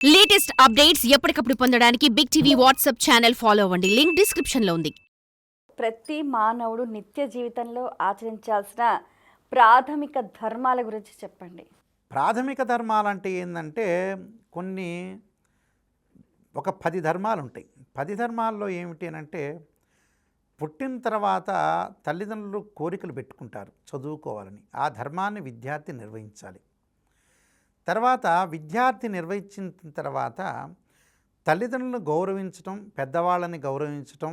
Latest updates ఎప్పటికప్పుడు పొందడానికి big TV WhatsApp channel follow అవ్వండి. లింక్ డిస్క్రిప్షన్ లో ఉంది. ప్రతి మానవుడు నిత్య జీవితంలో ఆచరించాల్సిన ప్రాథమిక ధర్మాల గురించి చెప్పండి. ప్రాథమిక ధర్మాలంటే ఏంటంటే ఒక 10 ధర్మాలు ఉంటాయి. 10 ధర్మాల్లో ఏమిటి అంటే పుట్టిన తర్వాత తల్లిదండ్రులు కోరికలు పెట్టుకుంటారు చదువుకోవాలని. ఆ ధర్మాన్ని విద్యార్థి నిర్వహించాలి. తర్వాత విద్యార్థి నిర్వహించిన తర్వాత తల్లిదండ్రులను గౌరవించటం, పెద్దవాళ్ళని గౌరవించటం,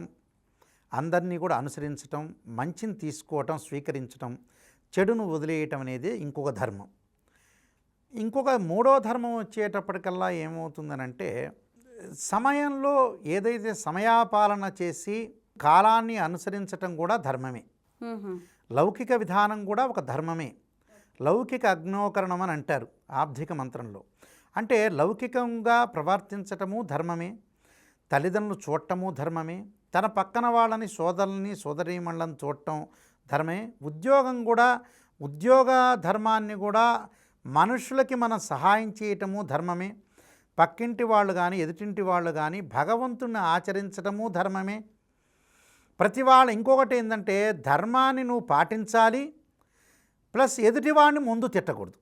అందరినీ కూడా అనుసరించటం, మంచిని తీసుకోవటం, స్వీకరించటం, చెడును వదిలేయటం అనేది ఇంకొక ధర్మం. ఇంకొక మూడో ధర్మం వచ్చేటప్పటికల్లా ఏమవుతుందనంటే సమయంలో ఏదైతే సమయాపాలన చేసి కాలాన్ని అనుసరించటం కూడా ధర్మమే. లౌకిక విధానం కూడా ఒక ధర్మమే. లౌకిక అగ్నోకరణం అని అంటారు ఆబ్ధిక మంత్రంలో. అంటే లౌకికంగా ప్రవర్తించటము ధర్మమే, తల్లిదండ్రులు చూడటము ధర్మమే, తన పక్కన వాళ్ళని సోదరులని సోదరీమణులను చూడటం ధర్మే. ఉద్యోగం కూడా ఉద్యోగ ధర్మాన్ని కూడా మనుషులకి మనం సహాయం చేయటము ధర్మమే. పక్కింటి వాళ్ళు కానీ ఎదుటింటి వాళ్ళు కానీ భగవంతుని ఆచరించటము ధర్మమే. ప్రతి వాళ్ళ ఇంకొకటి ఏంటంటే ధర్మాన్ని నువ్వు పాటించాలి, ప్లస్ ఎదుటివాడిని ముందు తిట్టకూడదు,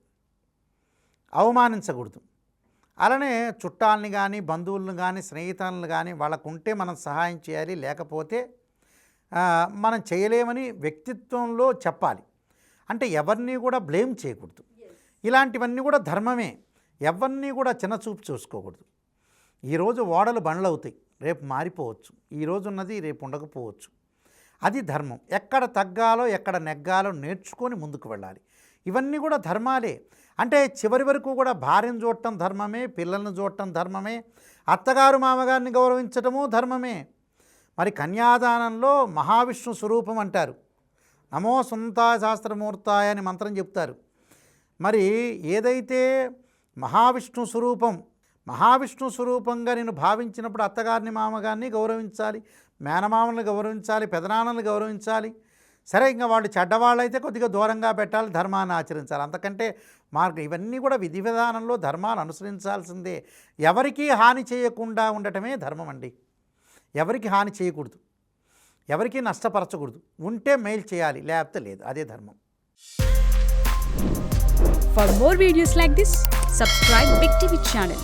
అవమానించకూడదు. అలానే చుట్టాలని కానీ బంధువులను కానీ స్నేహితులను కానీ వాళ్ళకుంటే మనం సహాయం చేయాలి, లేకపోతే మనం చేయలేమని వ్యక్తిత్వంలో చెప్పాలి. అంటే ఎవరిని కూడా బ్లేమ్ చేయకూడదు. ఇలాంటివన్నీ కూడా ధర్మమే. ఎవరిని కూడా చిన్నచూపు చూసుకోకూడదు. ఈరోజు ఓడలు బండ్లు అవుతాయి, రేపు మారిపోవచ్చు. ఈరోజు ఉన్నది రేపు ఉండకపోవచ్చు. అది ధర్మం. ఎక్కడ తగ్గాలో ఎక్కడ నెగ్గాలో నేర్చుకొని ముందుకు వెళ్ళాలి. ఇవన్నీ కూడా ధర్మాలే. అంటే చివరి వరకు కూడా భార్యను చూడటం ధర్మమే, పిల్లల్ని చూడటం ధర్మమే, అత్తగారు మామగారిని గౌరవించటము ధర్మమే. మరి కన్యాదానంలో మహావిష్ణు స్వరూపం అంటారు. నమో సుంతాయ శాస్త్రమూర్తాయ అని మంత్రం చెప్తారు. మరి ఏదైతే మహావిష్ణు స్వరూపంగా నేను భావించినప్పుడు అత్తగారిని మామగారిని గౌరవించాలి, మేనమామల్ని గౌరవించాలి, పెదనాన్నల్ని గౌరవించాలి. సరే, ఇంకా వాళ్ళు చెడ్డవాళ్ళైతే కొద్దిగా దూరంగా పెట్టాలి, ధర్మాన్ని ఆచరించాలి. అంతకంటే మార్గం ఇవన్నీ కూడా విధి విధానంలో ధర్మాలు అనుసరించాల్సిందే. ఎవరికీ హాని చేయకుండా ఉండటమే ధర్మం అండి. ఎవరికి హాని చేయకూడదు, ఎవరికీ నష్టపరచకూడదు. ఉంటే మేలు చేయాలి, లేకపోతే లేదు. అదే ధర్మం. For more videos like this, subscribe Big TV channel.